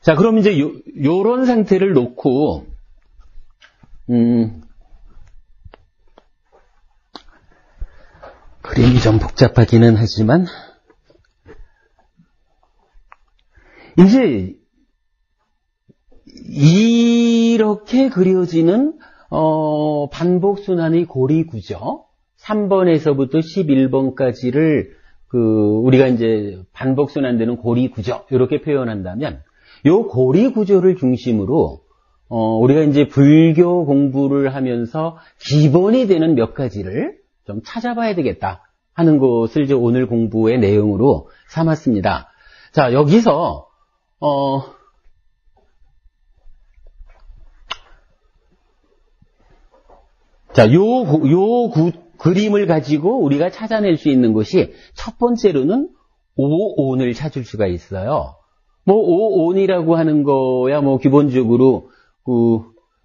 자, 그럼 이제 요런 상태를 놓고, 그림이 좀 복잡하기는 하지만, 이제, 이렇게 그려지는, 반복순환의 고리구조, 3번에서부터 11번까지를, 우리가 이제 반복순환되는 고리구조, 이렇게 표현한다면, 요 고리구조를 중심으로, 우리가 이제 불교 공부를 하면서 기본이 되는 몇 가지를 좀 찾아봐야 되겠다 하는 것을 이제 오늘 공부의 내용으로 삼았습니다. 자, 여기서, 자, 그림을 가지고 우리가 찾아낼 수 있는 것이 첫 번째로는 오온을 찾을 수가 있어요. 뭐, 오온이라고 하는 거야, 뭐, 기본적으로,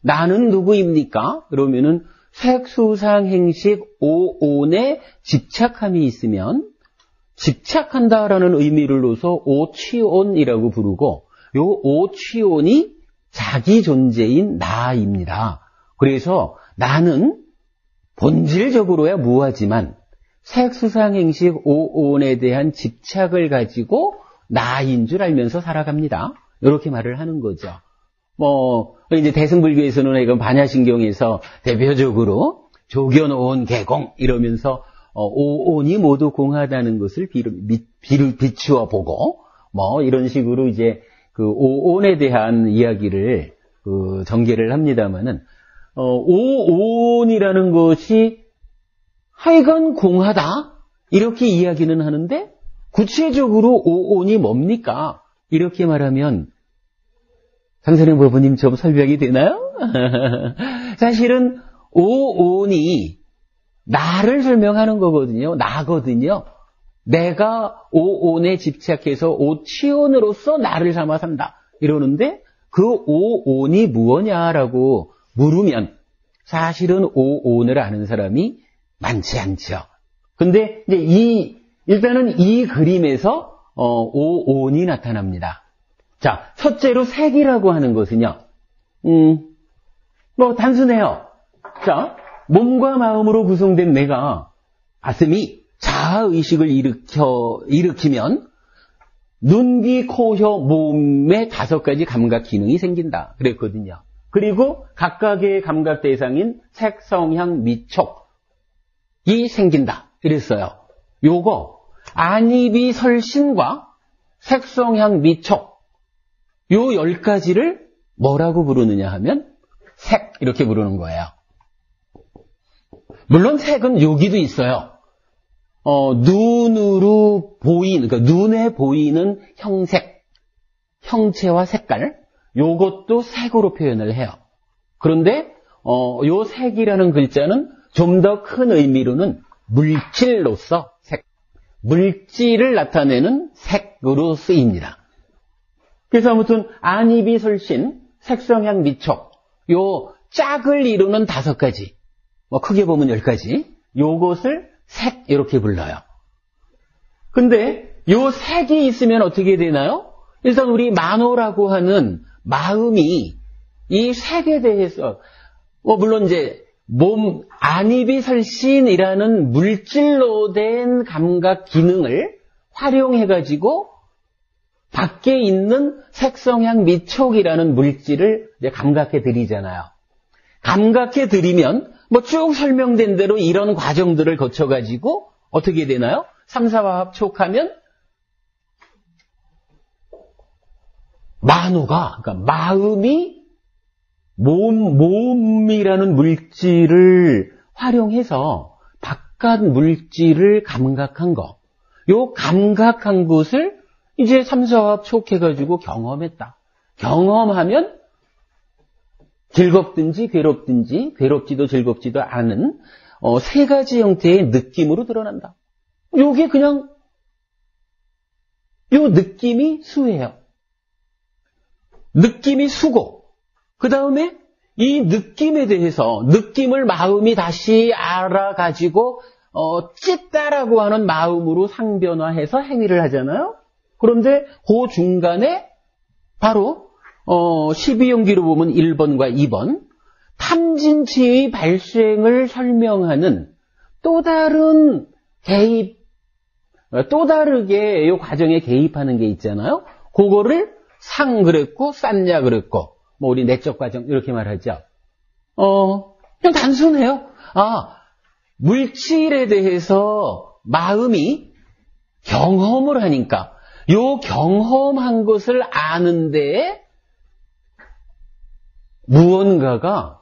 나는 누구입니까? 그러면은, 색수상행식 오온에 집착함이 있으면, 집착한다라는 의미를 넣어서 오취온이라고 부르고, 요 오취온이 자기 존재인 나입니다. 그래서 나는 본질적으로야 무하지만, 색수상행식 오온에 대한 집착을 가지고, 나인 줄 알면서 살아갑니다. 이렇게 말을 하는 거죠. 뭐, 이제 대승불교에서는 이건 반야신경에서 대표적으로 조견오온 개공 이러면서 오온이 모두 공하다는 것을 비추어 보고, 뭐, 이런 식으로 이제 그 오온에 대한 이야기를 전개를 합니다만은, 오온이라는 것이 하여간 공하다. 이렇게 이야기는 하는데, 구체적으로 오온이 뭡니까? 이렇게 말하면 상선행 법원님 좀 설명이 되나요? 사실은 오온이 나를 설명하는 거거든요. 나거든요. 내가 오온에 집착해서 오취온으로서 나를 삼아 산다. 이러는데 그 오온이 무엇냐라고 물으면 사실은 오온을 아는 사람이 많지 않죠. 근데 이제 일단은 이 그림에서 오온이 나타납니다. 자, 첫째로 색이라고 하는 것은요. 뭐 단순해요. 자, 몸과 마음으로 구성된 내가 가슴이 자아의식을 일으키면 눈, 귀, 코, 혀, 몸의 5가지 감각 기능이 생긴다. 그랬거든요. 그리고 각각의 감각 대상인 색, 성향, 미촉이 생긴다. 이랬어요. 요거 안입이 설신과 색성향 미촉 요 10가지를 뭐라고 부르느냐 하면 색 이렇게 부르는 거예요. 물론 색은 여기도 있어요. 눈으로 그러니까 눈에 보이는 형색, 형체와 색깔 요것도 색으로 표현을 해요. 그런데 요 색이라는 글자는 좀 더 큰 의미로는 물질로서 색, 물질을 나타내는 색으로 쓰입니다. 그래서 아무튼 안입이 설신, 색성향 미촉, 요 짝을 이루는 5가지, 뭐 크게 보면 10가지, 요것을 색 이렇게 불러요. 근데 요 색이 있으면 어떻게 되나요? 일단 우리 만호라고 하는 마음이 이 색에 대해서 물론 이제 몸 안입이 설신이라는 물질로 된 감각 기능을 활용해가지고 밖에 있는 색성향 미촉이라는 물질을 이제 감각해 드리잖아요. 감각해 드리면 뭐 쭉 설명된 대로 이런 과정들을 거쳐가지고 어떻게 되나요? 삼사화합 촉하면 만호가 그러니까 마음이 몸이라는 물질을 활용해서 바깥 물질을 감각한 거. 요 감각한 것을 이제 삼사화합 촉해가지고 경험했다. 경험하면 즐겁든지 괴롭든지 괴롭지도 즐겁지도 않은 3가지 형태의 느낌으로 드러난다. 요게 그냥 요 느낌이 수예요. 느낌이 수고 그 다음에 이 느낌에 대해서 느낌을 마음이 다시 알아가지고 찢다라고 하는 마음으로 상변화해서 행위를 하잖아요. 그런데 그 중간에 바로 12용기로 보면 1번과 2번, 탐진치의 발생을 설명하는 또 다른 개입, 또 다르게 이 과정에 개입하는 게 있잖아요. 그거를 상 그랬고, 쌌냐 그랬고, 뭐 우리 내적 과정 이렇게 말하죠. 그냥 단순해요. 물질에 대해서 마음이 경험을 하니까 요 경험한 것을 아는데 무언가가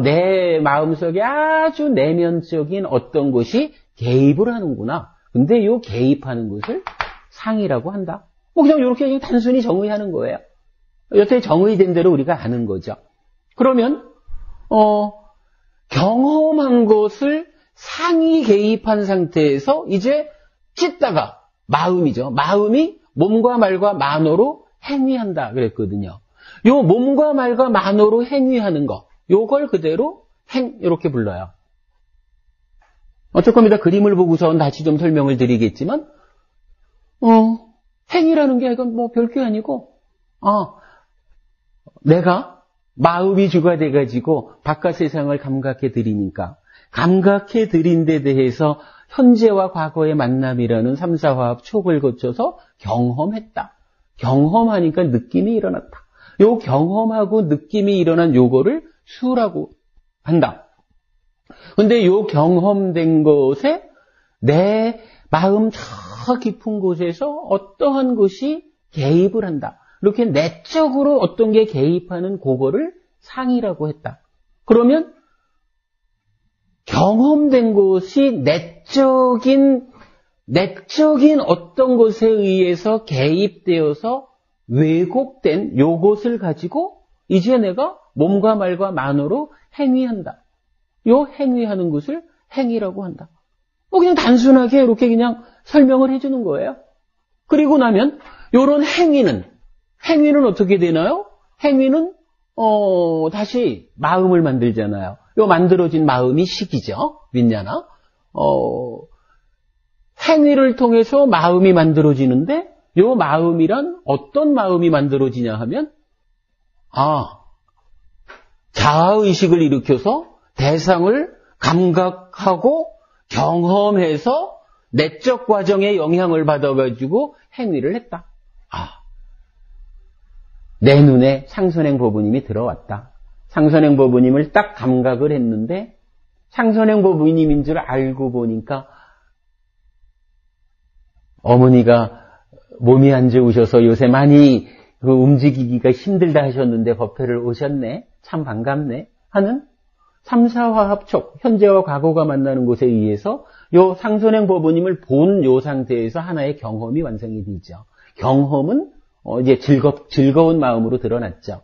내 마음속에 아주 내면적인 어떤 것이 개입을 하는구나. 근데 요 개입하는 것을 상이라고 한다. 뭐 그냥 이렇게 단순히 정의하는 거예요. 여태 정의된 대로 우리가 아는 거죠. 그러면 경험한 것을 상이 개입한 상태에서 이제 찢다가 마음이죠. 마음이 몸과 말과 만어로 행위한다 그랬거든요. 요 몸과 말과 만어로 행위하는 거, 요걸 그대로 이렇게 불러요. 조금 이따 그림을 보고서 다시 좀 설명을 드리겠지만, 행위라는 게 이건 뭐 별게 아니고, 내가 마음이 주가 돼가지고 바깥 세상을 감각해 드리니까, 감각해 드린 데 대해서 현재와 과거의 만남이라는 3, 4화합 촉을 거쳐서 경험했다. 경험하니까 느낌이 일어났다. 요 경험하고 느낌이 일어난 요거를 수라고 한다. 근데 요 경험된 것에 내 마음 저 깊은 곳에서 어떠한 것이 개입을 한다. 이렇게 내적으로 어떤 게 개입하는 그거를 상이라고 했다. 그러면 경험된 것이 내적인 어떤 것에 의해서 개입되어서 왜곡된 요것을 가지고 이제 내가 몸과 말과 만어로 행위한다. 요 행위하는 것을 행위라고 한다. 뭐 그냥 단순하게 이렇게 그냥 설명을 해주는 거예요. 그리고 나면 요런 행위는 어떻게 되나요? 행위는 다시 마음을 만들잖아요. 요 만들어진 마음이 식이죠. 윈냐나. 행위를 통해서 마음이 만들어지는데 요 마음이란 어떤 마음이 만들어지냐 하면 자아의식을 일으켜서 대상을 감각하고 경험해서 내적 과정에 영향을 받아가지고 행위를 했다. 내 눈에 상선행 보부님이 들어왔다. 상선행 보부님을 딱 감각을 했는데 상선행 보부님인 줄 알고 보니까 어머니가 몸이 안 좋으셔서 요새 많이 움직이기가 힘들다 하셨는데 법회를 오셨네. 참 반갑네. 하는 3, 4화합 촉, 현재와 과거가 만나는 곳에 의해서 요 상선행 보부님을 본 요 상태에서 하나의 경험이 완성이 되죠. 경험은 이제 즐거운 마음으로 드러났죠.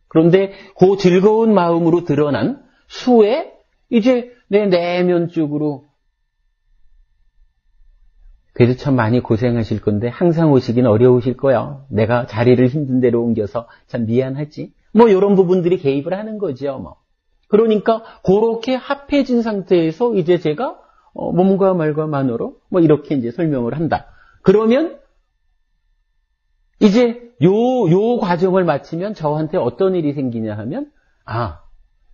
그런데 그 즐거운 마음으로 드러난 수에 이제 내 내면 쪽으로 그래도 참 많이 고생하실 건데 항상 오시긴 어려우실 거예요. 내가 자리를 힘든 데로 옮겨서 참 미안하지. 뭐 이런 부분들이 개입을 하는 거죠. 뭐. 그러니까 그렇게 합해진 상태에서 이제 제가 몸과 말과 만으로 뭐 이렇게 이제 설명을 한다. 그러면 이제 요 과정을 마치면 저한테 어떤 일이 생기냐 하면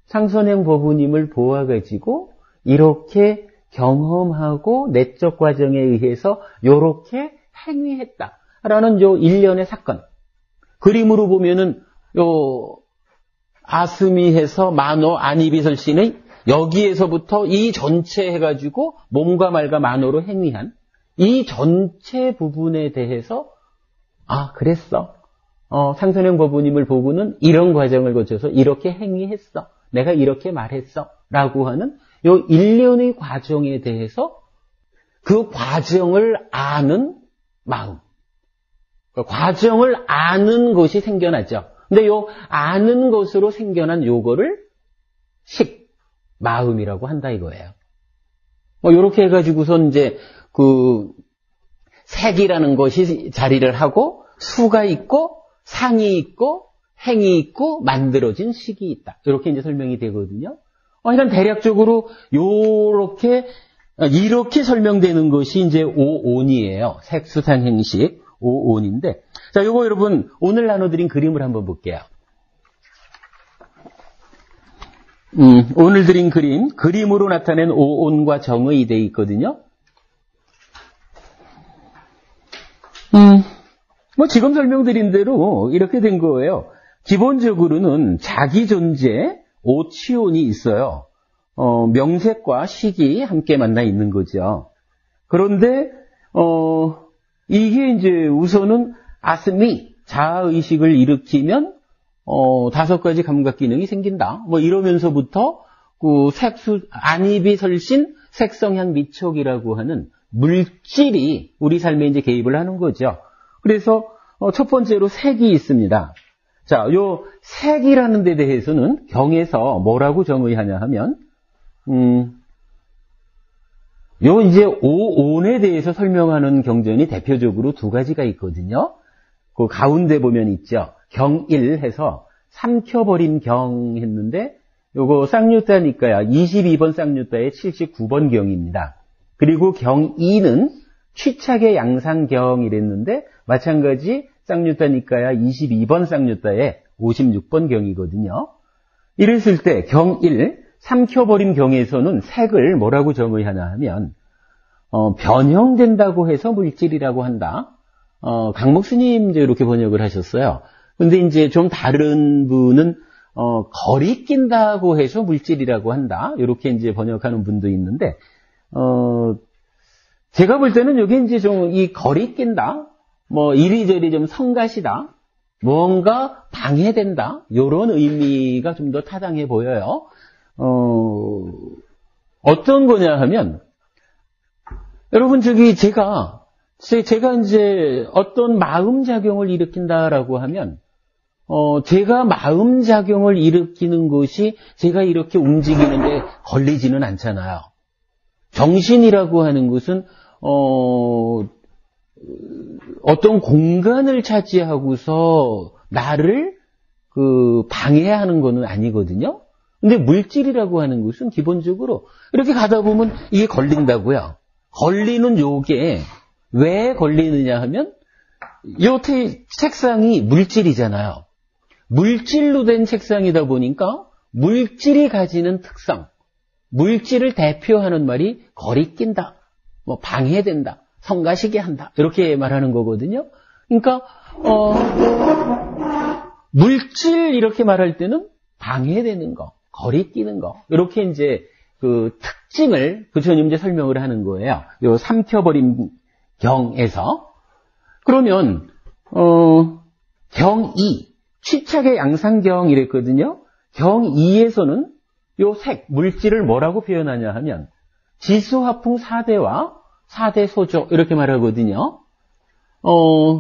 상선행 보부님을 보아가지고 이렇게 경험하고 내적 과정에 의해서 요렇게 행위했다라는 요 일련의 사건. 그림으로 보면은 요 아스미해서 만호 안이비설신의 여기에서부터 이 전체 해가지고 몸과 말과 만호로 행위한 이 전체 부분에 대해서 그랬어. 상선행 보부님을 보고는 이런 과정을 거쳐서 이렇게 행위했어. 내가 이렇게 말했어. 라고 하는 요 일련의 과정에 대해서 그 과정을 아는 마음. 그 과정을 아는 것이 생겨나죠. 근데 요 아는 것으로 생겨난 요거를 마음이라고 한다 이거예요. 뭐 요렇게 해가지고선 이제 그 색이라는 것이 자리를 하고 수가 있고 상이 있고 행이 있고 만들어진 식이 있다. 이렇게 이제 설명이 되거든요. 그러니까 대략적으로 이렇게 설명되는 것이 이제 오온이에요. 색수상 행식 오온인데, 자, 요거 여러분 오늘 나눠드린 그림을 한번 볼게요. 오늘 드린 그림으로 나타낸 오온과 정의 돼 있거든요. 뭐 지금 설명드린 대로 이렇게 된 거예요. 기본적으로는 자기 존재 오치온이 있어요. 명색과 식이 함께 만나 있는 거죠. 그런데 이게 이제 우선은 아스미 자아의식을 일으키면 5가지 감각 기능이 생긴다. 뭐 이러면서부터 그 안입이설신 색성향 미촉이라고 하는 물질이 우리 삶에 이제 개입을 하는 거죠. 그래서 첫 번째로 색이 있습니다. 자, 요 색이라는 데 대해서는 경에서 뭐라고 정의하냐 하면 요 이제 오온에 대해서 설명하는 경전이 대표적으로 2가지가 있거든요. 그 가운데 보면 있죠. 경1 해서 삼켜버린 경 했는데 요거 쌍유따니까야 22번 쌍유따의 79번 경입니다. 그리고 경2는 취착의 양상경 이랬는데 마찬가지 쌍유따니까야 22번 쌍유따의 56번 경이거든요. 이랬을 때 경1 삼켜버린 경에서는 색을 뭐라고 정의하나 하면 변형된다고 해서 물질이라고 한다. 강목 스님 이제 이렇게 번역을 하셨어요. 근데 이제 좀 다른 분은 거리 낀다고 해서 물질이라고 한다. 이렇게 이제 번역하는 분도 있는데 제가 볼 때는 여기 이제 좀 이 거리 낀다, 뭐 이리저리 좀 성가시다, 뭔가 방해된다, 이런 의미가 좀 더 타당해 보여요. 어떤 거냐 하면 여러분 제가 이제 어떤 마음작용을 일으킨다라고 하면 제가 마음작용을 일으키는 것이 제가 이렇게 움직이는데 걸리지는 않잖아요. 정신이라고 하는 것은 어떤 공간을 차지하고서 나를 방해하는 것은 아니거든요. 근데 물질이라고 하는 것은 기본적으로 이렇게 가다 보면 이게 걸린다고요. 걸리는 요게 왜 걸리느냐 하면 요 책상이 물질이잖아요. 물질로 된 책상이다 보니까 물질이 가지는 특성, 물질을 대표하는 말이 거리 낀다, 뭐 방해된다, 성가시게 한다, 이렇게 말하는 거거든요. 그러니까 물질 이렇게 말할 때는 방해되는 거, 거리 끼는 거, 이렇게 이제 그 특징을 부처님 이제 설명을 하는 거예요. 요 삼켜버린 경에서. 그러면 경2 취착의 양상경 이랬거든요. 경2에서는 요 색, 물질을 뭐라고 표현하냐 하면 지수화풍 4대와 4대 소조 이렇게 말하거든요.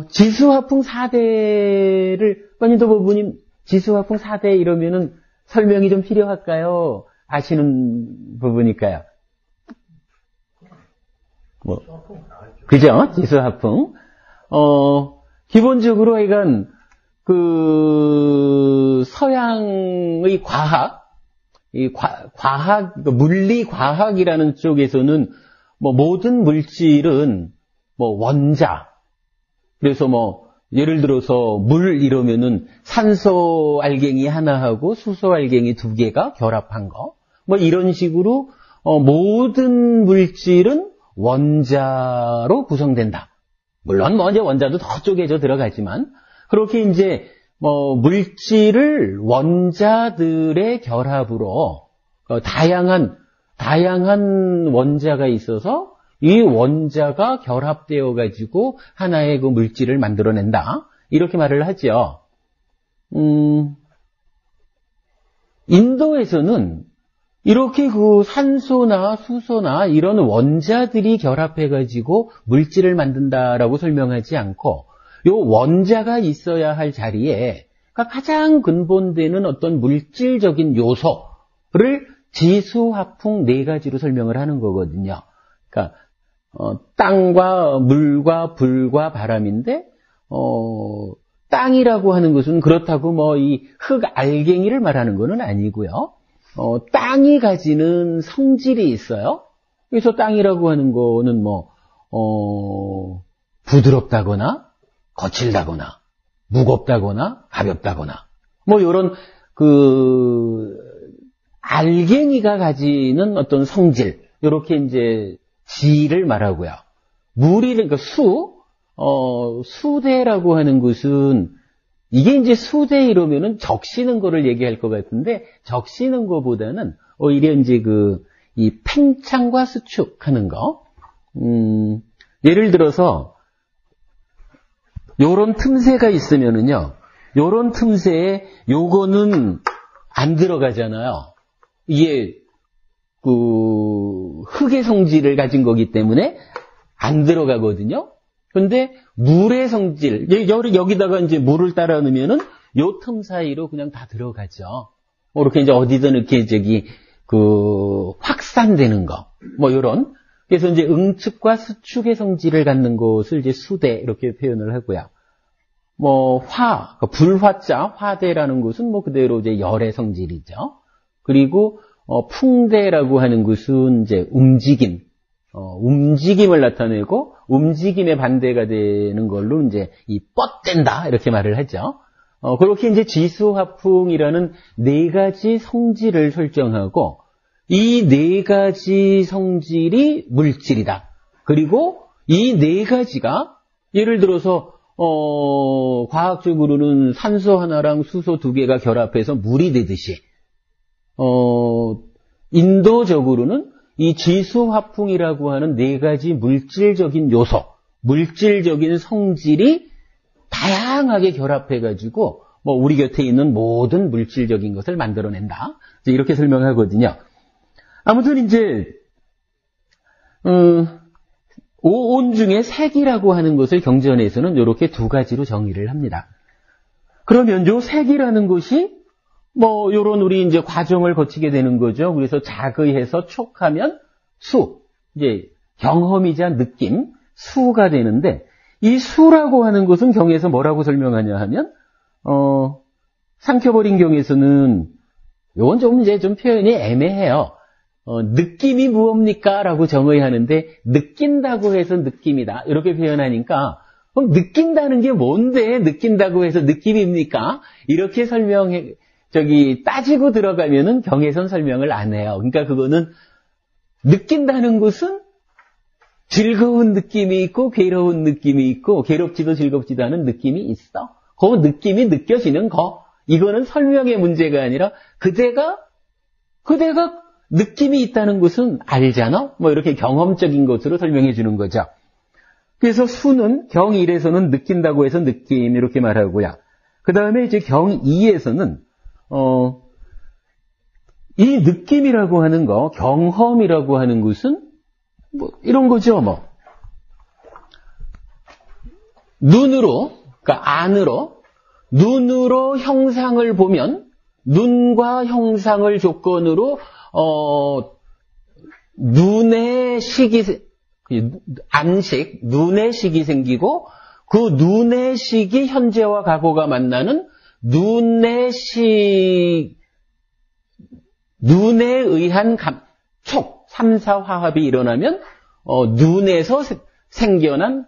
지수화풍 4대를 빠니도 부부님 지수화풍 4대 이러면은 설명이 좀 필요할까요? 아시는 부분일까요? 뭐 그죠? 지수화풍. 기본적으로 이건 그 서양의 과학, 물리 과학이라는 쪽에서는 뭐 모든 물질은 뭐 원자, 그래서 뭐 예를 들어서 물 이러면은 산소 알갱이 하나하고 수소 알갱이 2개가 결합한 거, 뭐 이런 식으로 모든 물질은 원자로 구성된다. 물론 뭐 이제 원자도 더 쪼개져 들어가지만 그렇게 이제 뭐 물질을 원자들의 결합으로 다양한 원자가 있어서 이 원자가 결합되어 가지고 하나의 그 물질을 만들어낸다. 이렇게 말을 하죠. 인도에서는 이렇게 그 산소나 수소나 이런 원자들이 결합해 가지고 물질을 만든다라고 설명하지 않고 요 원자가 있어야 할 자리에 가장 근본되는 어떤 물질적인 요소를 지수화풍 4가지로 설명을 하는 거거든요. 그러니까 땅과 물과 불과 바람인데 땅이라고 하는 것은 그렇다고 뭐 이 흙 알갱이를 말하는 것은 아니고요. 땅이 가지는 성질이 있어요. 그래서 땅이라고 하는 거는 뭐 부드럽다거나 거칠다거나 무겁다거나 가볍다거나 뭐 이런 알갱이가 가지는 어떤 성질 이렇게 이제 지를 말하고요. 물이 그러니까 수대라고 하는 것은 이게 이제 수대 이러면은 적시는 거를 얘기할 것 같은데 적시는 거보다는 오히려 이제 이 팽창과 수축하는 거. 예를 들어서 요런 틈새가 있으면은요. 요런 틈새에 요거는 안 들어가잖아요. 이게 흙의 성질을 가진 거기 때문에 안 들어가거든요. 근데 물의 성질, 여기다가 이제 물을 따라 넣으면은 요 틈 사이로 그냥 다 들어가죠. 이렇게 이제 어디든 이렇게 확산되는 거. 뭐 요런. 그래서 이제 응축과 수축의 성질을 갖는 것을 이제 수대 이렇게 표현을 하고요. 뭐 불화자, 화대라는 것은 뭐 그대로 이제 열의 성질이죠. 그리고 풍대라고 하는 것은 이제 움직임을 나타내고 움직임의 반대가 되는 걸로 이제 이 뻗댄다 이렇게 말을 하죠. 그렇게 이제 지수화풍이라는 네 가지 성질을 설정하고 이 네 가지 성질이 물질이다. 그리고 이 네 가지가 예를 들어서 과학적으로는 산소 하나랑 수소 두 개가 결합해서 물이 되듯이 인도적으로는 이 지수화풍이라고 하는 네 가지 물질적인 요소, 물질적인 성질이 다양하게 결합해가지고 뭐 우리 곁에 있는 모든 물질적인 것을 만들어낸다. 이렇게 설명하거든요. 아무튼 이제 오온 중에 색이라고 하는 것을 경전에서는 이렇게 두 가지로 정의를 합니다. 그러면 요 색이라는 것이 뭐 요런 우리 이제 과정을 거치게 되는 거죠. 그래서 작의해서 촉하면 수, 이제 경험이자 느낌, 수가 되는데 이 수라고 하는 것은 경에서 뭐라고 설명하냐 하면 삼켜버린 경에서는 요건 좀 이제 좀 표현이 애매해요. 느낌이 무엇입니까? 라고 정의하는데 느낀다고 해서 느낌이다. 이렇게 표현하니까 그럼 느낀다는 게 뭔데 느낀다고 해서 느낌입니까? 이렇게 따지고 들어가면은 경에선 설명을 안 해요. 그러니까 그거는 느낀다는 것은 즐거운 느낌이 있고 괴로운 느낌이 있고 괴롭지도 즐겁지도 않은 느낌이 있어. 그 느낌이 느껴지는 거. 이거는 설명의 문제가 아니라 그대가 느낌이 있다는 것은 알잖아? 뭐 이렇게 경험적인 것으로 설명해 주는 거죠. 그래서 수는 경1에서는 느낀다고 해서 느낌 이렇게 말하고요. 그 다음에 이제 경2에서는 이 느낌이라고 하는 거, 경험이라고 하는 것은 뭐 이런 거죠, 뭐. 눈으로 형상을 보면 눈과 형상을 조건으로 눈의 식이 생기고 그 눈의 식이 현재와 과거가 만나는 눈에 의한 촉, 3사 화합이 일어나면 눈에서 생겨난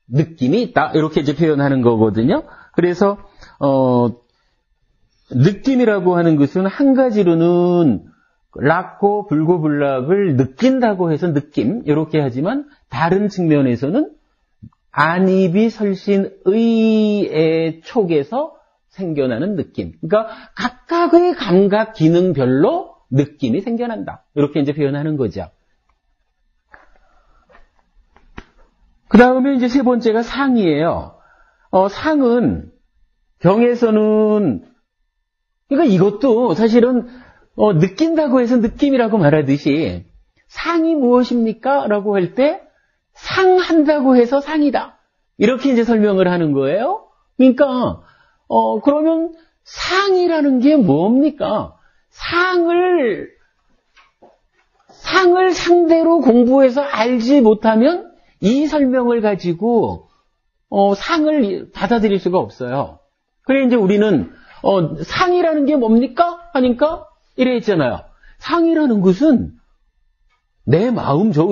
느낌이 있다. 이렇게 이제 표현하는 거거든요. 그래서 느낌이라고 하는 것은 한 가지로는 락고 불고불락을 느낀다고 해서 느낌 이렇게 하지만 다른 측면에서는 안입이 설신의의 촉에서 생겨나는 느낌. 그러니까 각각의 감각 기능별로 느낌이 생겨난다. 이렇게 이제 표현하는 거죠. 그 다음에 이제 세 번째가 상이에요. 상은 경에서는 그러니까 이것도 사실은 느낀다고 해서 느낌이라고 말하듯이 상이 무엇입니까? 라고 할 때 상한다고 해서 상이다. 이렇게 이제 설명을 하는 거예요. 그러니까 그러면 상이라는 게 뭡니까? 상을 상대로 공부해서 알지 못하면 이 설명을 가지고 상을 받아들일 수가 없어요. 그래 이제 우리는 상이라는 게 뭡니까? 하니까 이래 했잖아요. 상이라는 것은 내 마음 저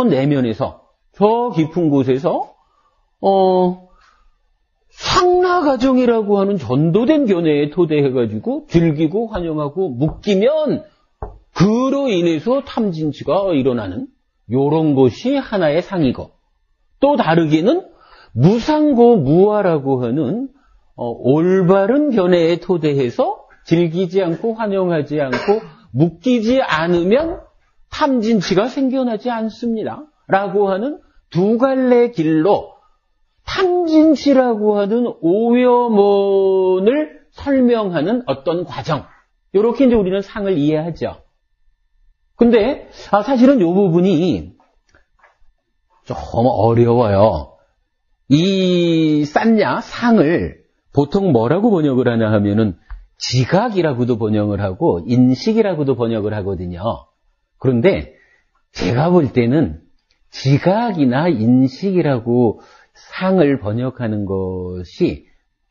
내면에서 저 깊은 곳에서 상나가정이라고 하는 전도된 견해에 토대해가지고 즐기고 환영하고 묶이면 그로 인해서 탐진치가 일어나는 요런 것이 하나의 상이고, 또 다르게는 무상고 무아라고 하는 올바른 견해에 토대해서 즐기지 않고 환영하지 않고 묶이지 않으면 탐진치가 생겨나지 않습니다. 라고 하는 두 갈래 길로 탐진치라고 하는 오염원을 설명하는 어떤 과정, 이렇게 이제 우리는 상을 이해하죠. 근데 사실은 이 부분이 좀 어려워요. 이 싼냐 상을 보통 뭐라고 번역을 하냐 하면은 지각이라고도 번역을 하고 인식이라고도 번역을 하거든요. 그런데 제가 볼 때는 지각이나 인식이라고 상을 번역하는 것이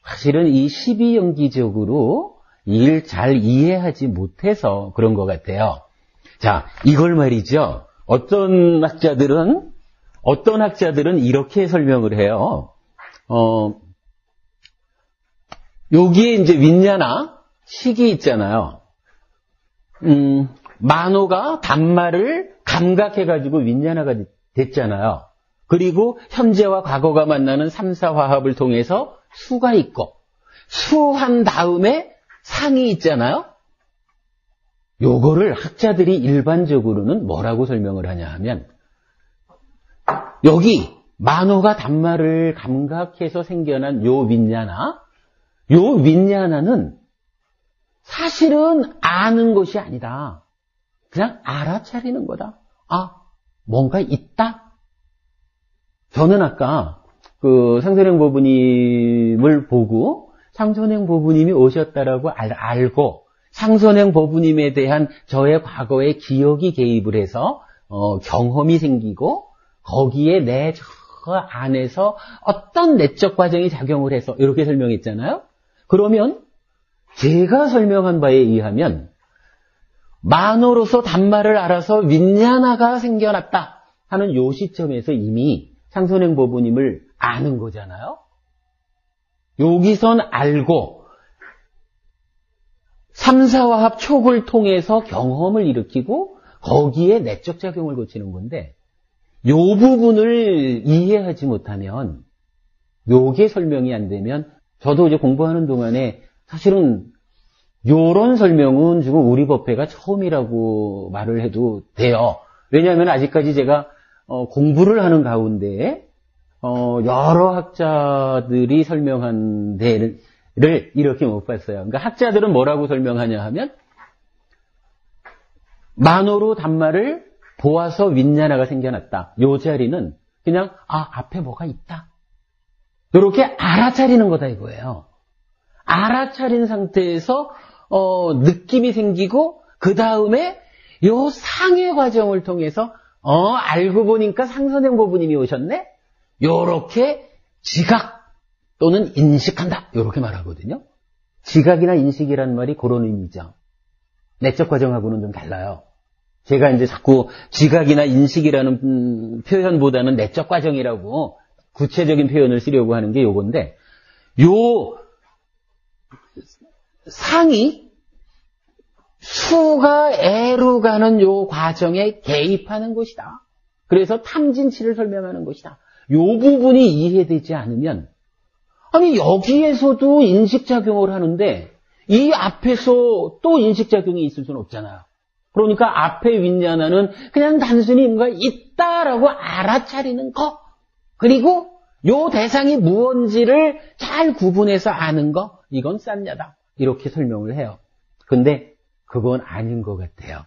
사실은 이 12연기적으로 일 잘 이해하지 못해서 그런 것 같아요. 자, 이걸 말이죠. 어떤 학자들은 이렇게 설명을 해요. 여기에 이제 윈냐나 식이 있잖아요. 만호가 단말을 감각해가지고 윈냐나가 됐잖아요. 그리고 현재와 과거가 만나는 3, 4화합을 통해서 수가 있고, 수한 다음에 상이 있잖아요. 요거를 학자들이 일반적으로는 뭐라고 설명을 하냐 하면, 여기 만호가 단말을 감각해서 생겨난 요 윈냐나는 사실은 아는 것이 아니다. 그냥 알아차리는 거다. 뭔가 있다? 저는 아까 상선행 보부님을 보고 상선행 보부님이 오셨다라고 알고 상선행 보부님에 대한 저의 과거의 기억이 개입을 해서 경험이 생기고 거기에 저 안에서 어떤 내적 과정이 작용을 해서 이렇게 설명했잖아요. 그러면 제가 설명한 바에 의하면 만호로서 단말을 알아서 윈냐나가 생겨났다 하는 요 시점에서 이미 상선행 보부님을 아는 거잖아요. 여기선 알고 3, 4화합 촉을 통해서 경험을 일으키고 거기에 내적 작용을 거치는 건데, 요 부분을 이해하지 못하면, 요게 설명이 안 되면, 저도 이제 공부하는 동안에 사실은 요런 설명은 지금 우리 법회가 처음이라고 말을 해도 돼요. 왜냐하면 아직까지 제가 공부를 하는 가운데 여러 학자들이 설명한 데를 이렇게 못 봤어요. 그러니까 학자들은 뭐라고 설명하냐 하면 만호로 단말을 보아서 윈냐나가 생겨났다. 요 자리는 그냥 앞에 뭐가 있다. 이렇게 알아차리는 거다 이거예요. 알아차린 상태에서 느낌이 생기고 그 다음에 요 상해 과정을 통해서 알고 보니까 상선행 보부님이 오셨네? 요렇게 지각 또는 인식한다. 요렇게 말하거든요. 지각이나 인식이란 말이 그런 의미죠. 내적 과정하고는 좀 달라요. 제가 이제 자꾸 지각이나 인식이라는 표현보다는 내적 과정이라고 구체적인 표현을 쓰려고 하는 게 요건데, 요 상이 수가 애로 가는 요 과정에 개입하는 것이다. 그래서 탐진치를 설명하는 것이다. 요 부분이 이해되지 않으면, 여기에서도 인식작용을 하는데 이 앞에서 또 인식작용이 있을 수는 없잖아요. 그러니까 앞에 윈냐나는 그냥 단순히 뭔가 있다라고 알아차리는 거, 그리고 요 대상이 무언지를 잘 구분해서 아는 거, 이건 싼냐다. 이렇게 설명을 해요. 근데 그건 아닌 것 같아요.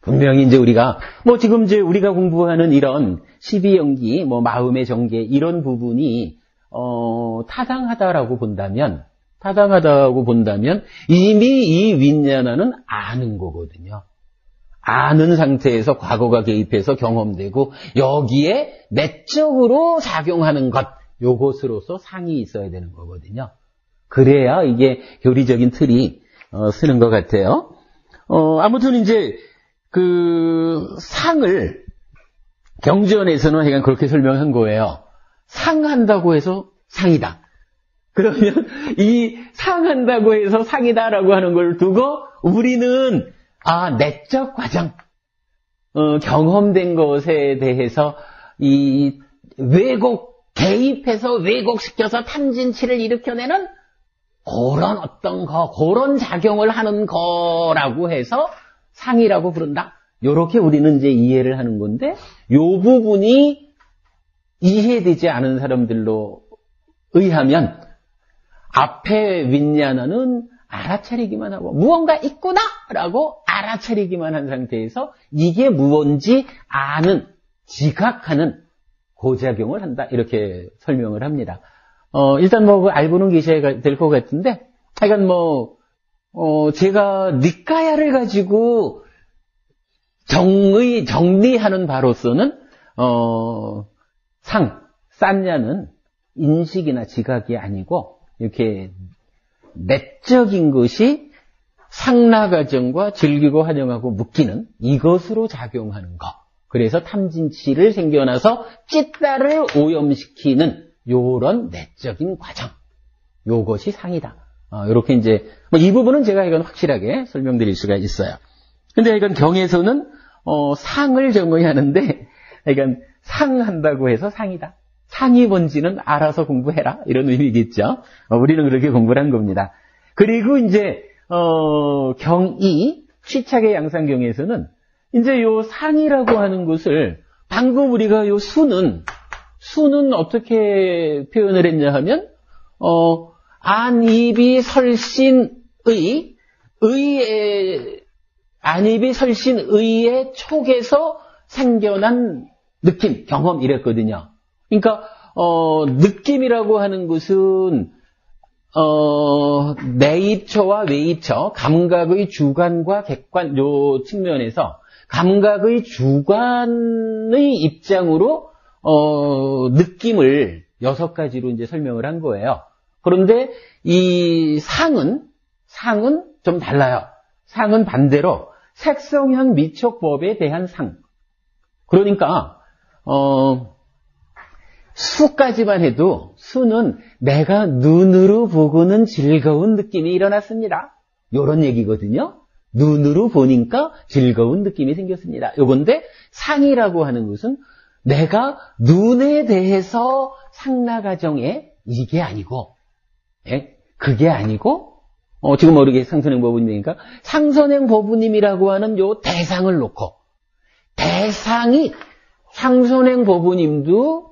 분명히 이제 우리가 지금 이제 우리가 공부하는 이런 12연기, 마음의 전개 이런 부분이 타당하다고 본다면 이미 이 윈냐나는 아는 거거든요. 아는 상태에서 과거가 개입해서 경험되고 여기에 내적으로 작용하는 것, 요것으로서 상이 있어야 되는 거거든요. 그래야 이게 교리적인 틀이 쓰는 것 같아요. 아무튼 이제 그 상을 경전에서는 그냥 그렇게 설명한 거예요. 상한다고 해서 상이다. 그러면 이 상한다고 해서 상이다라고 하는 걸 두고 우리는 내적 과정, 경험된 것에 대해서 이 개입해서 왜곡시켜서 탐진치를 일으켜내는 그런 작용을 하는 거라고 해서 상이라고 부른다. 요렇게 우리는 이제 이해를 하는 건데, 요 부분이 이해되지 않은 사람들로 의하면 앞에 윈냐나는 알아차리기만 하고 무언가 있구나라고 알아차리기만 한 상태에서 이게 무언지 아는, 지각하는 고작용을 한다. 이렇게 설명을 합니다. 일단 알고는 계셔야 될 것 같은데, 하여간 제가 니까야를 가지고 정리하는 바로서는, 싼냐는 인식이나 지각이 아니고, 이렇게 내적인 것이 상나가정과 즐기고 환영하고 묶이는 이것으로 작용하는 것. 그래서 탐진치를 생겨나서 찢다를 오염시키는 요런 내적인 과정. 요것이 상이다. 요렇게 이제, 이 부분은 제가 이건 확실하게 설명드릴 수가 있어요. 근데 이건 경에서는, 상을 정의하는데, 이건 상한다고 해서 상이다. 상이 뭔지는 알아서 공부해라. 이런 의미겠죠. 우리는 그렇게 공부를 한 겁니다. 그리고 이제, 경이, 취착의 양상경에서는 이제 요 상이라고 하는 것을 방금 우리가 요 수는 어떻게 표현을 했냐 하면, 안입이 설신의의 촉에서 생겨난 느낌, 경험 이랬거든요. 그러니까, 느낌이라고 하는 것은, 내입처와 외입처, 감각의 주관과 객관, 요 측면에서 감각의 주관의 입장으로, 느낌을 6가지로 이제 설명을 한 거예요. 그런데 이 상은 좀 달라요. 상은 반대로 색성향 미촉법에 대한 상. 그러니까, 수까지만 해도 수는 내가 눈으로 보고는 즐거운 느낌이 일어났습니다. 요런 얘기거든요. 눈으로 보니까 즐거운 느낌이 생겼습니다. 요건데 상이라고 하는 것은 내가 눈에 대해서 상나가정에 이게 아니고, 그게 아니고, 지금 모르게 상선행 법부님이니까 상선행 법부님이라고 하는 요 대상을 놓고, 대상이 상선행 법부님도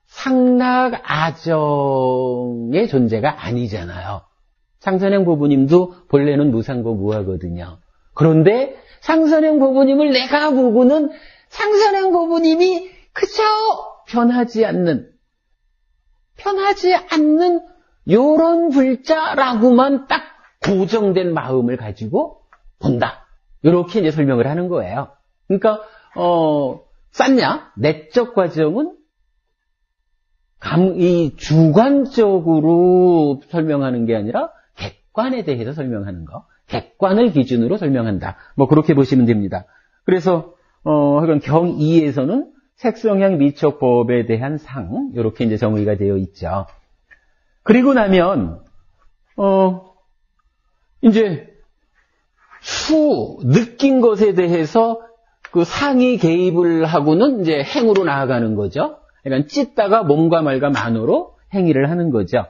상락아정의 존재가 아니잖아요. 상선행 법부님도 본래는 무상고 무하거든요. 그런데 상선행 법부님을 내가 보고는 상선행 법부님이 그저 변하지 않는 요런 불자라고만 딱 고정된 마음을 가지고 본다. 이렇게 이제 설명을 하는 거예요. 그러니까 쌌냐? 내적 과정은 이 주관적으로 설명하는 게 아니라 객관에 대해서 설명하는 거. 객관을 기준으로 설명한다. 그렇게 보시면 됩니다. 그래서 하여간 경2에서는 색성향 미촉법에 대한 상, 이렇게 이제 정의가 되어 있죠. 그리고 나면, 이제, 느낀 것에 대해서 그 상이 개입을 하고는 이제 행으로 나아가는 거죠. 그러니까 찢다가 몸과 말과 만으로 행위를 하는 거죠.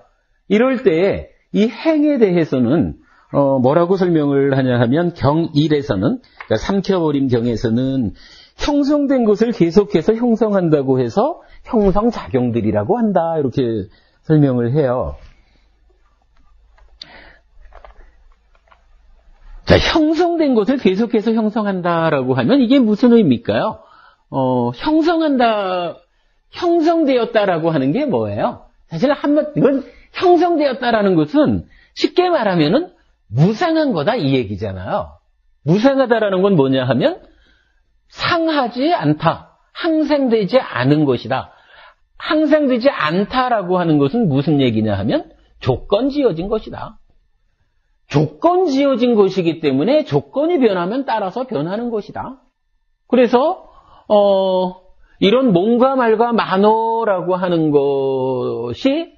이럴 때 이 행에 대해서는 뭐라고 설명을 하냐 하면 경1에서는, 그러니까 삼켜버림 경에서는 형성된 것을 계속해서 형성한다고 해서 형성작용들이라고 한다. 이렇게 설명을 해요. 자, 형성된 것을 계속해서 형성한다라고 하면 이게 무슨 의미일까요? 형성되었다라고 하는 게 뭐예요? 사실 이건 형성되었다라는 것은 쉽게 말하면은 무상한 거다 이 얘기잖아요. 무상하다라는 건 뭐냐 하면 상하지 않다, 항생되지 않은 것이다. 항생되지 않다라고 하는 것은 무슨 얘기냐 하면 조건 지어진 것이다. 조건 지어진 것이기 때문에 조건이 변하면 따라서 변하는 것이다. 그래서 이런 몸과 말과 만호라고 하는 것이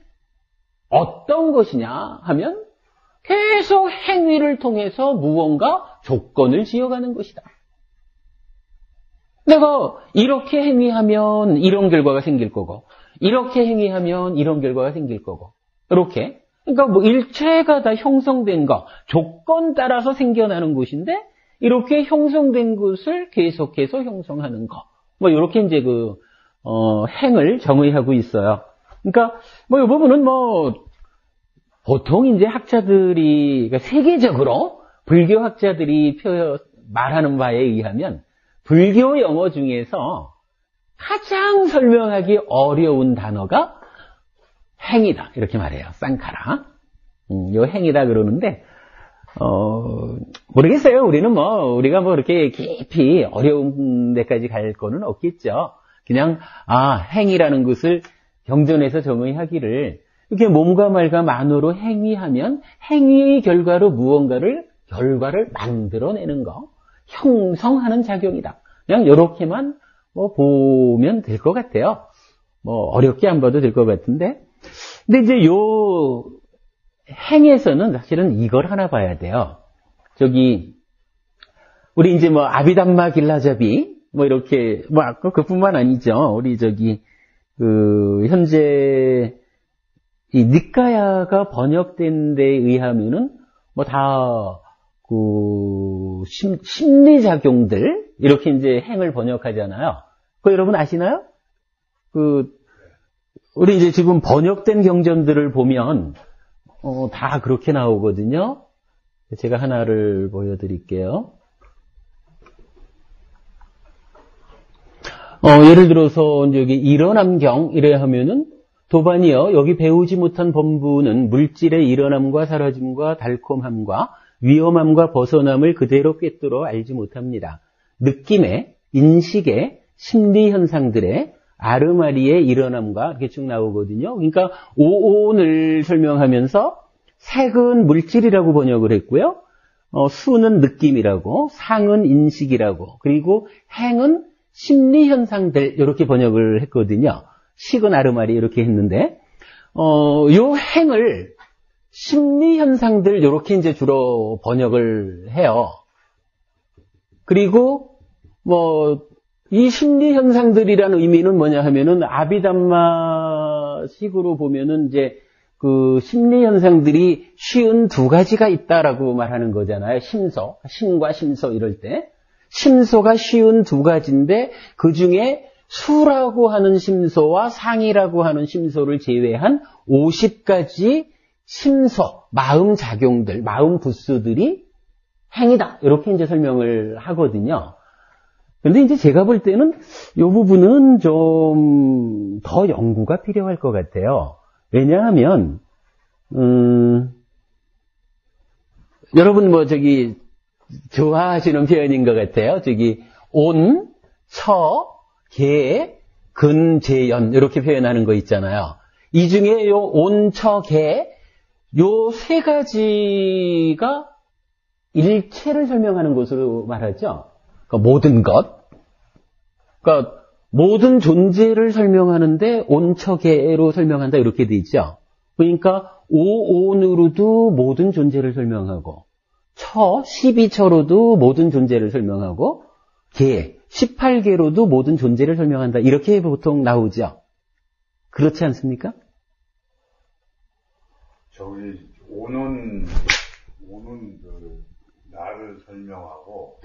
어떤 것이냐 하면 계속 행위를 통해서 무언가 조건을 지어가는 것이다. 내가 이렇게 행위하면 이런 결과가 생길 거고, 이렇게 행위하면 이런 결과가 생길 거고, 이렇게. 그러니까 뭐 일체가 다 형성된 거, 조건 따라서 생겨나는 것인데, 이렇게 형성된 것을 계속해서 형성하는 거. 뭐 이렇게 이제 행을 정의하고 있어요. 그러니까 뭐 이 부분은 뭐 보통 이제 학자들이, 그러니까 세계적으로 불교 학자들이 말하는 바에 의하면 불교 용어 중에서 가장 설명하기 어려운 단어가 행이다. 이렇게 말해요. 쌍카라. 요 행이다 그러는데, 모르겠어요. 우리가 뭐 이렇게 깊이 어려운 데까지 갈 거는 없겠죠. 그냥, 행이라는 것을 경전에서 정의하기를, 이렇게 몸과 말과 만으로 행위하면 행위의 결과로 결과를 만들어내는 거, 형성하는 작용이다. 그냥 이렇게만 뭐 보면 될 것 같아요. 뭐 어렵게 안 봐도 될 것 같은데. 근데 이제 요 행에서는 사실은 이걸 하나 봐야 돼요. 우리 이제 뭐 아비담마 길라잡이 뭐 이렇게 뭐 그뿐만 아니죠. 우리 현재 이 니까야가 번역된 데 의하면은 뭐 다 심리작용들 이렇게 이제 행을 번역하잖아요. 그거 여러분 아시나요? 우리 이제 지금 번역된 경전들을 보면 다 그렇게 나오거든요. 제가 하나를 보여드릴게요. 예를 들어서 여기 일어남경 이래 하면은 도반이여 여기 배우지 못한 범부는 물질의 일어남과 사라짐과 달콤함과 위험함과 벗어남을 그대로 꿰뚫어 알지 못합니다. 느낌의, 인식의, 심리현상들의 아르마리의 일어남과 이렇게 쭉 나오거든요. 그러니까 오온을 설명하면서 색은 물질이라고 번역을 했고요. 수는 느낌이라고, 상은 인식이라고, 그리고 행은 심리현상들 이렇게 번역을 했거든요. 식은 아르마리 이렇게 했는데 요 행을 심리현상들 이렇게 이제 주로 번역을 해요. 그리고 이 심리현상들이라는 의미는 뭐냐 하면은 아비담마 식으로 보면은 이제 심리현상들이 52가지가 있다라고 말하는 거잖아요. 심과 심소 이럴 때. 심소가 52가지인데 그 중에 수라고 하는 심소와 상이라고 하는 심소를 제외한 50가지 심소, 마음 작용들, 마음 부수들이 행이다. 이렇게 이제 설명을 하거든요. 근데 이제 제가 볼 때는 이 부분은 좀 더 연구가 필요할 것 같아요. 왜냐하면, 여러분 좋아하시는 표현인 것 같아요. 온, 처, 개, 근, 재연 이렇게 표현하는 거 있잖아요. 이 중에 요 온, 처, 개 요 세 가지가 일체를 설명하는 것으로 말하죠. 그러니까 모든 것. 그러니까 모든 존재를 설명하는데 온, 처, 개로 설명한다 이렇게 돼 있죠. 그러니까 오온으로도 모든 존재를 설명하고 12처로도 모든 존재를 설명하고 개, 18개로도 모든 존재를 설명한다. 이렇게 보통 나오죠. 그렇지 않습니까? 오는 나를 설명하고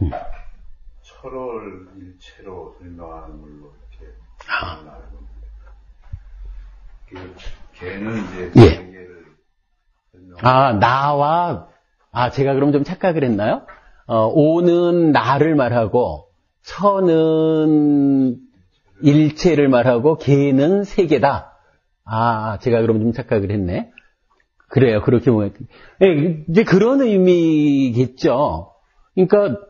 철을 일체로 설명하는 걸로 이렇게 나누는 건데 개는 이제 개를 설명. 제가 그럼 좀 착각을 했나요? 오는 나를 말하고 처는 일체를 말하고 개는 세계다. 제가 그럼 좀 착각을 했네. 그래요. 그렇게 보면. 이제 그런 의미겠죠. 그러니까,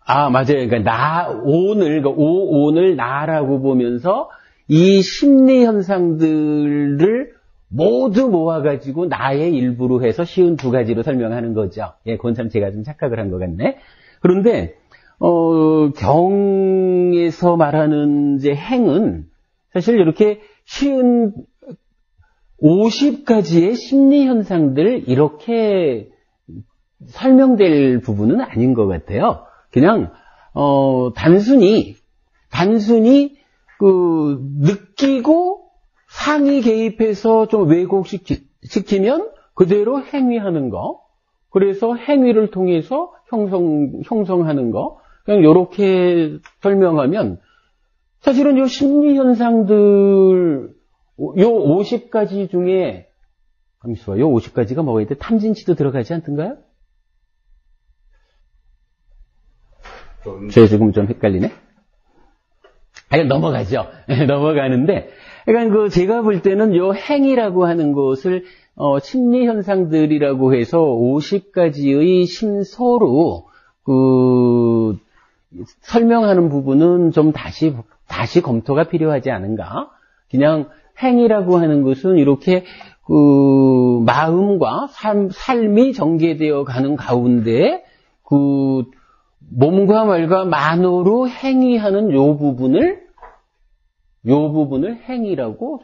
맞아요. 그러니까 오온을 나라고 보면서 이 심리 현상들을 모두 모아가지고 나의 일부로 해서 52가지로 설명하는 거죠. 그건 참 제가 좀 착각을 한 것 같네. 그런데, 경에서 말하는 이제 행은 사실 이렇게 쉬운 50가지의 심리 현상들 이렇게 설명될 부분은 아닌 것 같아요. 그냥 단순히 느끼고 상위 개입해서 좀 왜곡시키면 그대로 행위하는 거, 그래서 행위를 통해서 형성하는 거, 그냥 이렇게 설명하면 사실은 요 심리 현상들 요 50가지 중에 잠시만, 요 50가지가 뭐가 있대? 탐진치도 들어가지 않던가요? 제가 지금 좀 헷갈리네. 넘어가죠. 넘어가는데, 그러니까 제가 볼 때는 요 행위라고 하는 것을 심리 현상들이라고 해서 50가지의 심소로 설명하는 부분은 좀 다시 검토가 필요하지 않은가? 그냥 행위라고 하는 것은 이렇게 마음과 삶이 전개되어 가는 가운데 몸과 말과 만으로 행위하는 요 부분을 행위라고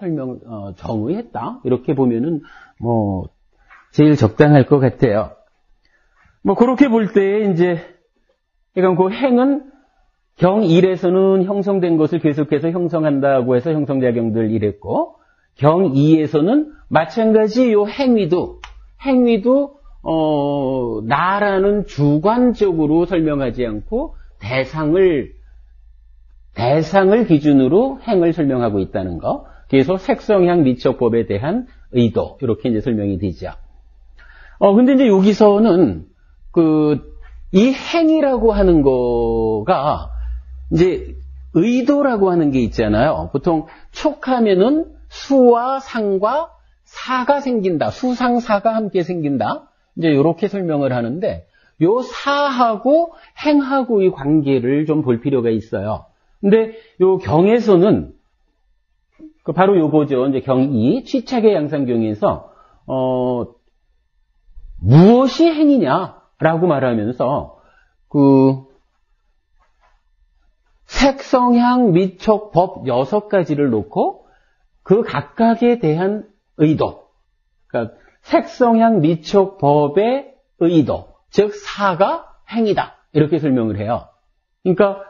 정의했다. 이렇게 보면은 제일 적당할 것 같아요. 그렇게 볼 때 이제 그러니까 그 행은 경 1에서는 형성된 것을 계속해서 형성한다고 해서 형성작용들 이랬고, 경 2에서는 마찬가지 요 행위도 나라는 주관적으로 설명하지 않고 대상을 기준으로 행을 설명하고 있다는 거. 그래서 색성향 미척법에 대한 의도, 이렇게 이제 설명이 되죠. 근데 이제 여기서는 이 행이라고 하는 거가 이제 의도라고 하는 게 있잖아요. 보통 촉하면은 수와 상과 사가 생긴다. 수상사가 함께 생긴다. 이제 이렇게 설명을 하는데 요 사하고 행하고의 관계를 좀 볼 필요가 있어요. 근데 요 경에서는 바로 요거죠. 이제 경 2 취착의 양상경에서 무엇이 행이냐라고 말하면서 색성향 미촉 법 6가지를 놓고 그 각각에 대한 의도, 그러니까 색성향 미촉 법의 의도, 즉 사가 행이다 이렇게 설명을 해요. 그러니까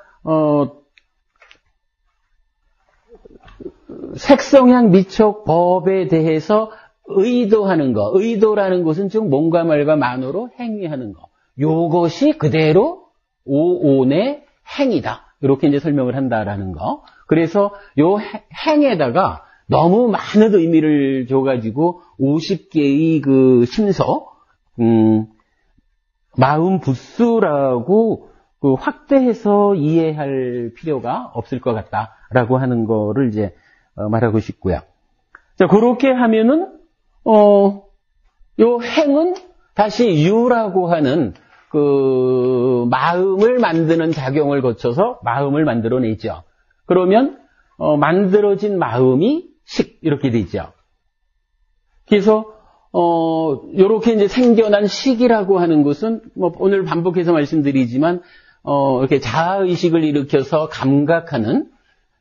색성향 미촉 법에 대해서 의도하는 거, 의도라는 것은 즉 몸과 말과 만으로 행위하는 거, 요것이 그대로 오온의 행이다 이렇게 이제 설명을 한다라는 거. 그래서 요 행에다가 너무 많은 의미를 줘가지고 50개의 심서, 마음 부수라고 확대해서 이해할 필요가 없을 것 같다라고 하는 거를 이제 말하고 싶고요. 자, 그렇게 하면은 요 행은 다시 유라고 하는 마음을 만드는 작용을 거쳐서 마음을 만들어내죠. 그러면 만들어진 마음이 식 이렇게 되죠. 그래서 요렇게 이제 생겨난 식이라고 하는 것은 오늘 반복해서 말씀드리지만 이렇게 자아의식을 일으켜서 감각하는,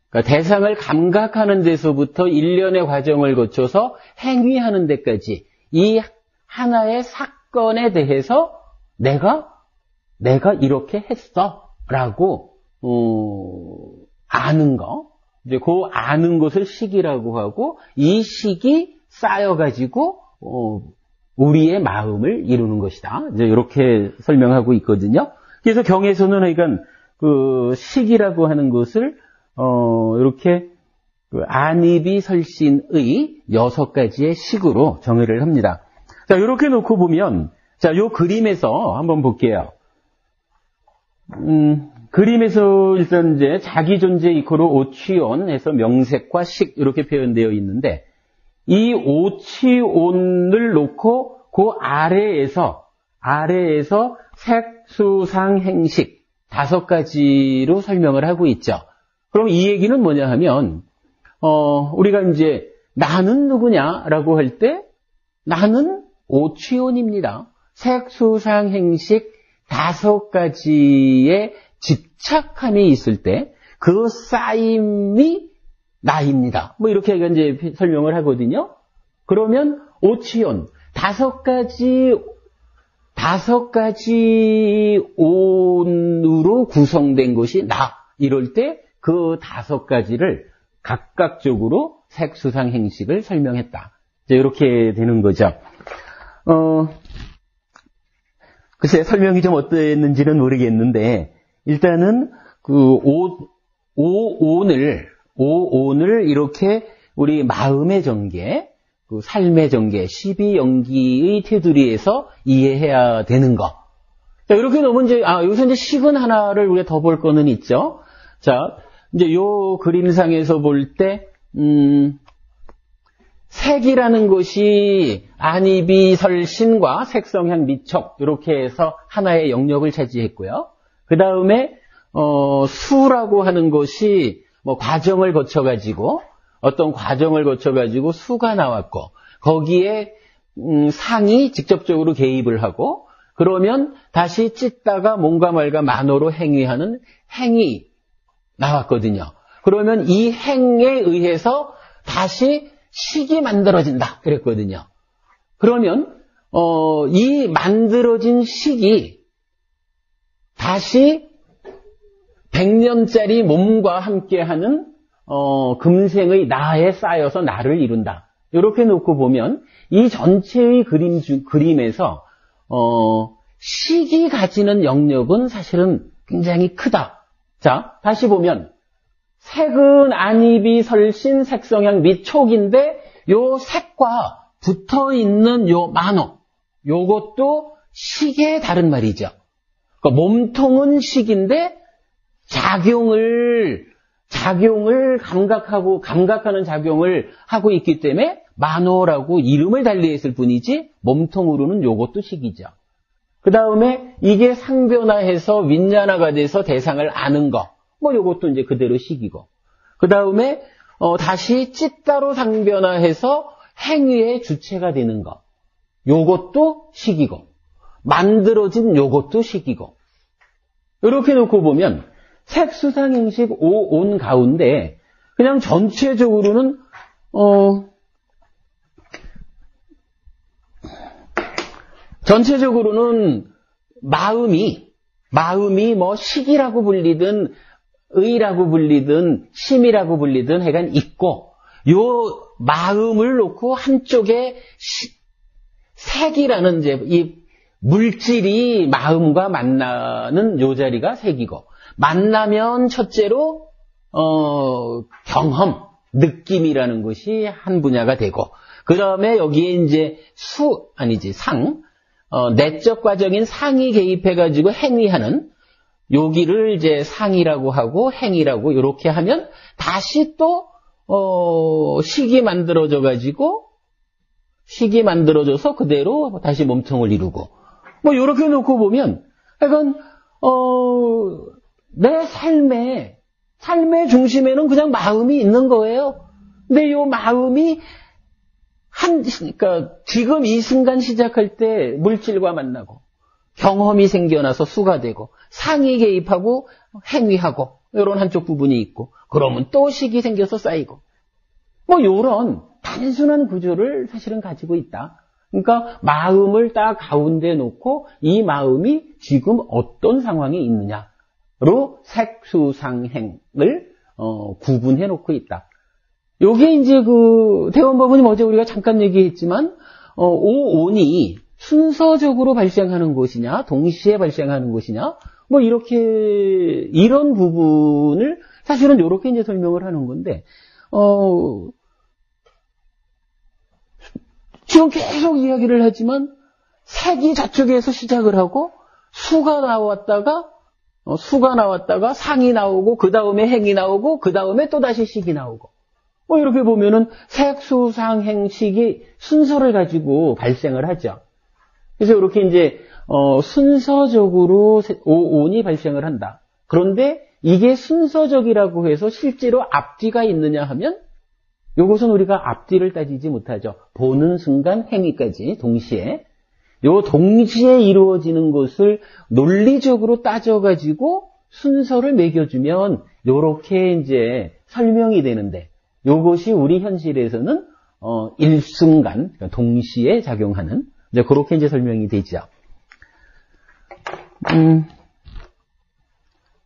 그러니까 대상을 감각하는 데서부터 일련의 과정을 거쳐서 행위하는 데까지 이 하나의 사건에 대해서 내가 이렇게 했어라고 아는 거, 이제 그 아는 것을 식이라고 하고, 이 식이 쌓여가지고 우리의 마음을 이루는 것이다. 이제 이렇게 설명하고 있거든요. 그래서 경에서는 그러니까 식이라고 하는 것을 이렇게 안입이 설신의 6가지의 식으로 정의를 합니다. 자, 이렇게 놓고 보면, 자, 요 그림에서 한번 볼게요. 그림에서 일단 이제 자기 존재 이코로 오취온해서 명색과 식 이렇게 표현되어 있는데, 이 오취온을 놓고 그 아래에서 색, 수, 상, 행식 5가지로 설명을 하고 있죠. 그럼 이 얘기는 뭐냐 하면, 우리가 이제 나는 누구냐라고 할 때 나는 오취온입니다. 색, 수, 상, 행식 5가지의 집착함이 있을 때 그 쌓임이 나입니다. 뭐 이렇게 이제 설명을 하거든요. 그러면 오치온, 다섯 가지 온으로 구성된 것이 나. 이럴 때 그 다섯 가지를 각각적으로 색수상 행식을 설명했다. 이제 이렇게 되는 거죠. 글쎄 설명이 좀 어땠는지는 모르겠는데 일단은 그 오온을 이렇게 우리 마음의 전개, 그 삶의 전개, 12연기의 테두리에서 이해해야 되는 거. 자, 이렇게 놓으면 여기서 이제 식은 하나를 우리가 더 볼 거는 있죠. 자, 이제 요 그림상에서 볼 때, 색이라는 것이 안입이 설신과 색성향 미촉, 이렇게 해서 하나의 영역을 차지했고요. 그 다음에, 수라고 하는 것이 뭐 과정을 거쳐가지고, 어떤 과정을 거쳐가지고 수가 나왔고, 거기에, 상이 직접적으로 개입을 하고, 그러면 다시 찢다가 뭔가 말가 만호로 행위하는 행위 나왔거든요. 그러면 이 행에 의해서 다시 식이 만들어진다. 그랬거든요. 그러면, 이 만들어진 식이 다시 100년짜리 몸과 함께하는, 금생의 나에 쌓여서 나를 이룬다. 이렇게 놓고 보면, 이 전체의 그림에서, 식이 가지는 영역은 사실은 굉장히 크다. 자, 다시 보면, 색은 안입이 설신 색성향 미촉인데, 요 색과 붙어 있는 요 만호, 요것도 식의 다른 말이죠. 그러니까 몸통은 식인데, 작용을 감각하는 작용을 하고 있기 때문에, 만호라고 이름을 달리했을 뿐이지, 몸통으로는 요것도 식이죠. 그 다음에 이게 상변화해서 윈냐나가 돼서 대상을 아는 거. 뭐 요것도 이제 그대로 식이고. 그 다음에 다시 찢다로 상변화해서 행위의 주체가 되는 거. 요것도 식이고. 만들어진 요것도 식이고. 이렇게 놓고 보면 색수상행식 5온 가운데 그냥 전체적으로는 마음이 뭐 식이라고 불리든 의라고 불리든 심이라고 불리든 하여간 있고 요 마음을 놓고 한쪽에 색이라는 이제 이 물질이 마음과 만나는 요 자리가 색이고 만나면 첫째로 경험, 느낌이라는 것이 한 분야가 되고 그 다음에 여기에 이제 상, 내적 과정인 상이 개입해가지고 행위하는 여기를 이제 상이라고 하고 행위라고 이렇게 하면 다시 또 식이 만들어져서 그대로 다시 몸통을 이루고 뭐 이렇게 놓고 보면 약간 내 삶의 중심에는 그냥 마음이 있는 거예요. 근데 이 마음이 그러니까 지금 이 순간 시작할 때 물질과 만나고 경험이 생겨나서 수가 되고 상이 개입하고 행위하고 이런 한쪽 부분이 있고 그러면 또 식이 생겨서 쌓이고 뭐 이런 단순한 구조를 사실은 가지고 있다. 그러니까 마음을 딱 가운데 놓고 이 마음이 지금 어떤 상황에 있느냐로 색수상행을 구분해 놓고 있다. 요게 이제 대원법원님 어제 우리가 잠깐 얘기했지만, 오온이 순서적으로 발생하는 것이냐, 동시에 발생하는 것이냐, 뭐 이런 부분을 사실은 요렇게 이제 설명을 하는 건데, 지금 계속 이야기를 하지만, 색이 저쪽에서 시작을 하고, 수가 나왔다가 상이 나오고, 그 다음에 행이 나오고, 그 다음에 또 다시 식이 나오고, 뭐 이렇게 보면은 색수상행식이 순서를 가지고 발생을 하죠. 그래서 이렇게 이제 순서적으로 오온이 발생을 한다. 그런데 이게 순서적이라고 해서 실제로 앞뒤가 있느냐 하면 이것은 우리가 앞뒤를 따지지 못하죠. 보는 순간 행위까지 동시에 이루어지는 것을 논리적으로 따져가지고 순서를 매겨주면 이렇게 이제 설명이 되는데 요것이 우리 현실에서는 일순간, 그러니까 동시에 작용하는, 이제 그렇게 이제 설명이 되죠.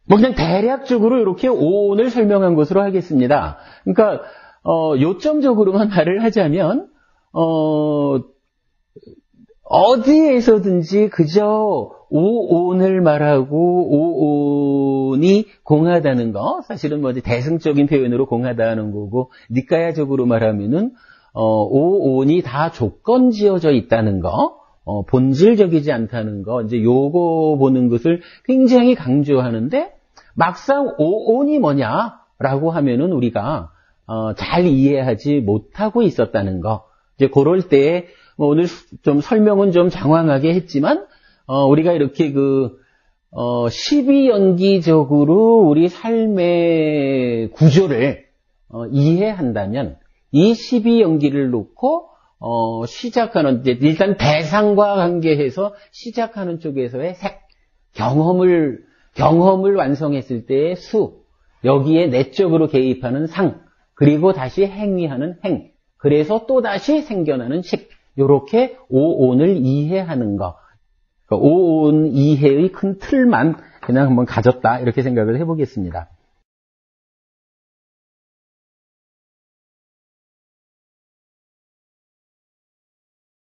뭐 그냥 대략적으로 이렇게 오온을 설명한 것으로 하겠습니다. 그러니까 요점적으로만 말을 하자면 어디에서든지 그저 오온을 말하고 오온이 공하다는 거, 사실은 뭐 대승적인 표현으로 공하다는 거고, 니까야적으로 말하면은 오온이 다 조건지어져 있다는 거, 본질적이지 않다는 거, 이제 요거 보는 것을 굉장히 강조하는데, 막상 오온이 뭐냐라고 하면은 우리가 잘 이해하지 못하고 있었다는 거. 이제 그럴 때 오늘 좀 설명은 좀 장황하게 했지만 우리가 이렇게 12연기적으로 우리 삶의 구조를 이해한다면 이 12연기를 놓고 시작하는, 이제 일단 대상과 관계해서 시작하는 쪽에서의 색, 경험을 완성했을 때의 수, 여기에 내적으로 개입하는 상, 그리고 다시 행위하는 행, 그래서 또다시 생겨나는 식, 요렇게 오온을 이해하는 거. 그러니까 오온 이해의 큰 틀만 그냥 한번 가졌다, 이렇게 생각을 해보겠습니다.